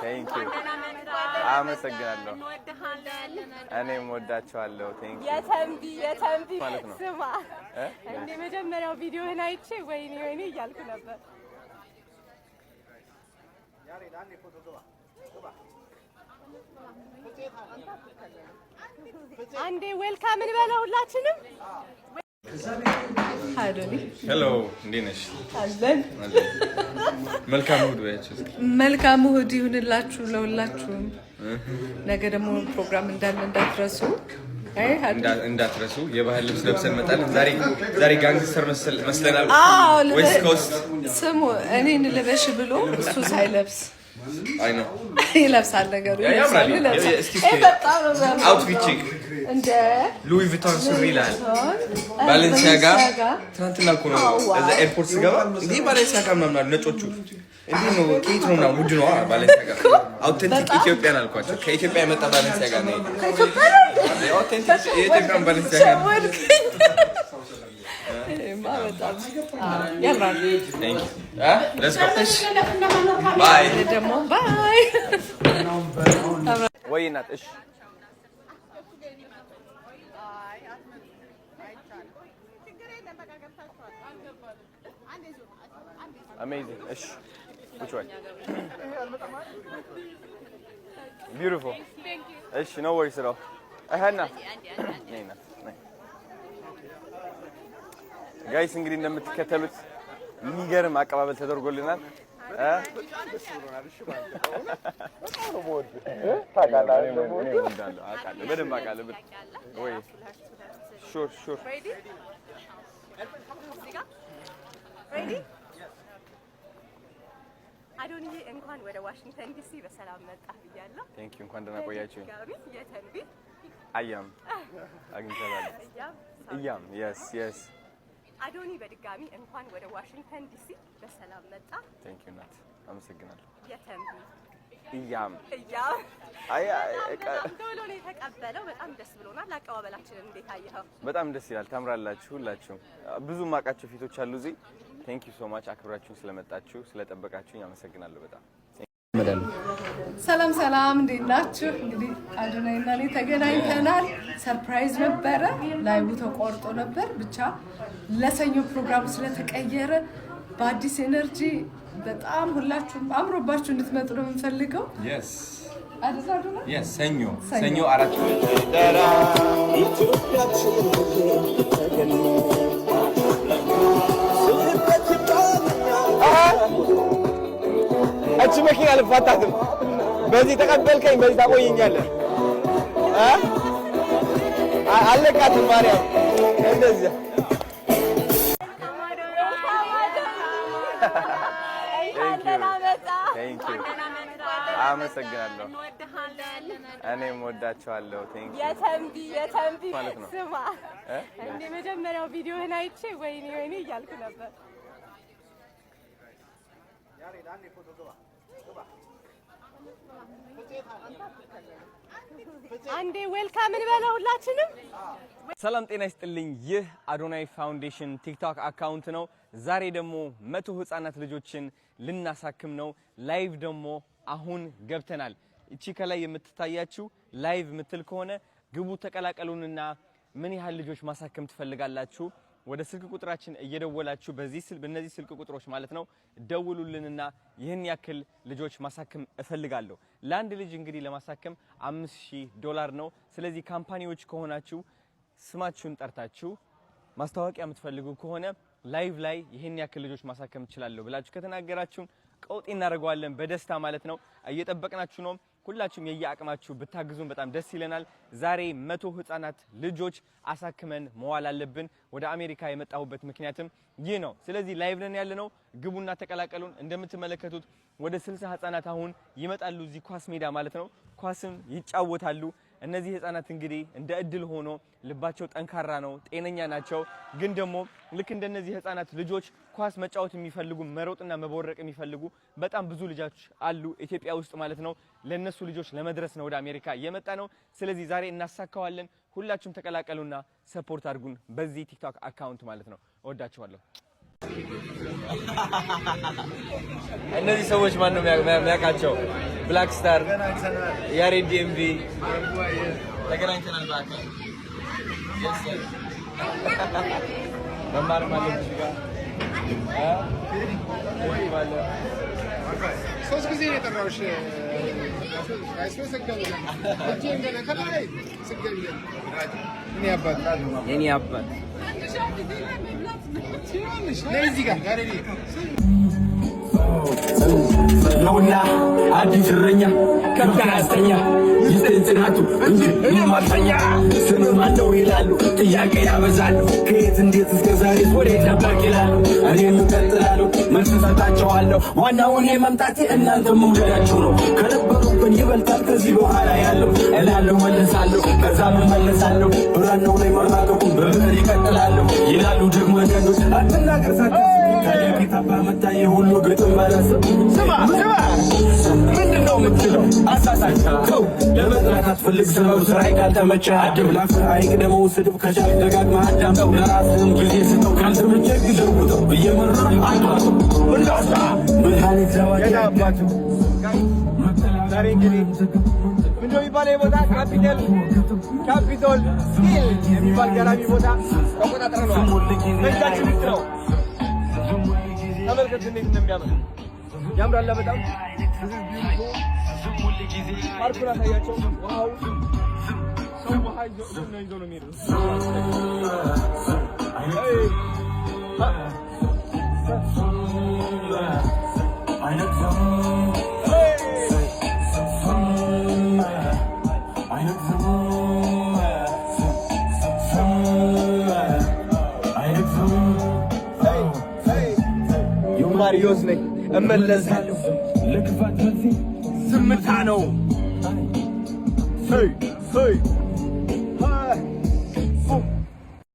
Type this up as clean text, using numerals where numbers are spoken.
Thank you. አመሰግናለሁ እኔም ወዳችኋለሁ thank you የተንቢ ስማ እንደ መጀመሪያው ቪዲዮህን አይቼ ወይኔ እያልኩ ነበር አንዴ ዌልካም እንበለው ሁላችንም Hello, እንዴነሽ አለን መልካም እሁድ በያችሁ መልካም እሁድ ይሁንላችሁ ለሁላችሁም ነገ ደግሞ ፕሮግራም እንዳትረሱ የባህል ልብስ ለብሰን መጣለን ዛሬ ጋንግስተር መስለናል ዌስት ኮስት ስሙ እኔን ልበሽ ብሎ እሱ ሳይለብስ አይ ነው ይለብሳል ነገሩ ይለብሳል አውትፊት ቼክ እንደ ሉዊ ቪቶን ሱሪ ይላል ባሌንሲያጋ ትናንትና እኮ ነው እዛ ኤርፖርት ስገባ እንዴ ባሌንሲያጋ ምናምን ነጮቹ እንዴ ነው ኬት ነው ነው ውድ ነው ባሌንሲያጋ አውተንቲክ ኢትዮጵያን አልኳቸው ከኢትዮጵያ የመጣ ባሌንሲያጋ ነው አውተንቲክ የኢትዮጵያን ባሌንሲያጋ በጣም ያምራል let's go bye ደግሞ bye ወይናት እሺ amazing ish which one beautiful thank you ish no worries at all Hanna Nina guys እንግዲህ እንደምትከተሉት የሚገርም አቀባበል ተደርጎልናል sure ready አዶንዬ እንኳን ወደ ዋሽንግተን ዲሲ በሰላም መጣህ ብያለሁ thank you እንኳን ደህና ቆያችሁ የተንቢ አያም አግኝተናል አያም yes አዶኒ በድጋሚ እንኳን ወደ ዋሽንግተን ዲሲ በሰላም መጣ thank you ናት አመሰግናለሁ የተንቢ አያም አይ ዶሎ ነው የተቀበለው በጣም ደስ ብሎናል አቀባበላችንን እንዴት አየኸው በጣም ደስ ይላል ታምራላችሁ ሁላችሁም ብዙ ማቃቸው ፊቶች አሉ እዚህ thank you so much አክብራችሁ ስለመጣችሁ ስለጠበቃችሁኝ አመሰግናለሁ በጣም ሰላም እንዴት ናችሁ እንግዲህ አዶናይና እኔ ተገናኝተናል ሰርፕራይዝ ነበረ ላይቡ ተቆርጦ ነበር ብቻ ለሰኞ ፕሮግራም ስለተቀየረ በአዲስ ኤነርጂ በጣም ሁላችሁም አምሮባችሁ እንድትመጡ ነው የምፈልገው yes አድዛዱና yes ሰኞ አራት እቺ መኪና አልፋታትም በዚህ ተቀበልከኝ በዚህ ታቆየኛለህ አለቃትም ማርያም እንደዚህ thank you አመሰግናለሁ እኔም ወዳችኋለሁ thank you የተንቢ ስማ እንደ መጀመሪያው ቪዲዮህን አይቼ ወይኔ እያልኩ ነበር አንዴ ዌልካም እንበለው ሁላችንም ሰላም ጤና ይስጥልኝ ይህ አዶናይ ፋውንዴሽን ቲክቶክ አካውንት ነው ዛሬ ደግሞ 100 ህፃናት ልጆችን ልናሳክም ነው ላይቭ ደግሞ አሁን ገብተናል እቺ ከላይ የምትታያችሁ ላይቭ ምትል ከሆነ ግቡ ተቀላቀሉንና ምን ያህል ልጆች ማሳከም ትፈልጋላችሁ ወደ ስልክ ቁጥራችን እየደወላችሁ በእነዚህ ስልክ ቁጥሮች ማለት ነው ደውሉልንና ይህን ያክል ልጆች ማሳከም እፈልጋለሁ ለአንድ ልጅ እንግዲህ ለማሳከም $5000 ነው ስለዚህ ካምፓኒዎች ከሆናችሁ ስማችሁን ጠርታችሁ ማስታወቂያ የምትፈልጉ ከሆነ ላይቭ ላይ ይሄን ያክል ልጆች ማሳከም ይችላልው ብላችሁ ከተናገራችሁ ቀውጤ እናደርጋለን በደስታ ማለት ነው እየጠበቅናችሁ ነው ሁላችሁም የያቅማችሁ ብታግዙን በጣም ደስ ይለናል ዛሬ 100 ህፃናት ልጆች አሳክመን መዋል አለብን ወደ አሜሪካ የመጣሁበት ምክንያትም ይህ ነው ስለዚህ ላይቭ ነን ያለነው ግቡና ተቀላቀሉን እንደምትመለከቱት ወደ 60 ህፃናት አሁን ይመጣሉ እዚህ ኳስ ሜዳ ማለት ነው ኳስም ይጫወታሉ እነዚህ ህፃናት እንግዲህ እንደ እድል ሆኖ ልባቸው ጠንካራ ነው ጤነኛ ናቸው ግን ደግሞ ልክ እንደነዚህ ህፃናት ልጆች ኳስ መጫወት የሚፈልጉ መሮጥና መቦረቅ የሚፈልጉ በጣም ብዙ ልጆች አሉ ኢትዮጵያ ውስጥ ማለት ነው ለነሱ ልጆች ለመድረስ ነው ወደ አሜሪካ የመጣ ነው ስለዚህ ዛሬ እናሳካዋለን ሁላችሁም ተቀላቀሉና ሰፖርት አድርጉን በዚህ ቲክቶክ አካውንት ማለት ነው ወዳችኋለሁ እነዚህ ሰዎች ማን ነው የሚያውቃቸው? ብላክ ስታር፣ ያሬድ ዲኤምቪ ተገናኝተናል በአካል መማር ማለት ጋር ሶስት ጊዜ ነው የጠራሁሽ። የኔ አባት ነውና አዲስ እረኛ ከብት አያስተኛ ይስጥን ጽናቱ እንጂ እኔም አልተኛ። ስምም አለው ይላሉ ጥያቄ ያበዛሉ ከየት እንዴት እስከ ዛሬ ወዴት ነበር ይላሉ። እኔም እቀጥላለሁ መልስ እሰጣቸዋለሁ። ዋናው እኔ መምጣቴ እናንተ መውደዳችሁ ነው። ከነበሩብን ይበልጣል ከዚህ በኋላ ያለው እላለሁ መለሳለሁ ከዛም እመለሳለሁ። ብራናው ላይ መራቀቁ በብዕር ይቀጥላለሁ ይላሉ ደግሞ አንዳንዶች አትናገር ሳትል ከደቂት አባ መጣ የሁሉ ግጥም መለስ ስማ ምንድነው የምትለው? አሳሳቸው ለመጥራት አትፈልግ ሰበብ ስራይ ካልተመቸ አድብ ላፍር አይቅደመው ስድብ ከቻል ደጋግመህ አዳምጠው ለራስህም ጊዜ ስጠው ካልተመቸ ግደውጠው እየመረረ አቷቱ እንዳውጣ መድኃኒት ዘዋጅ አባቱ ዛሬ እንግዲህ ምንድነው የሚባለው ቦታ ካፒቶል ሂል የሚባል ገራሚ ቦታ ተቆጣጥረነዋል። በእጃችን ውስጥ ነው። ተመልከቱ እንዴት እንደሚያምር ያምራል። በጣም ፓርኩን አሳያቸው። ውሃው ሰው ውሃ ይዞ ነው የሚሄደው። ማሪዮስ ነኝ እመለሳለሁ። ለክፋት መልሴ ዝምታ ነው።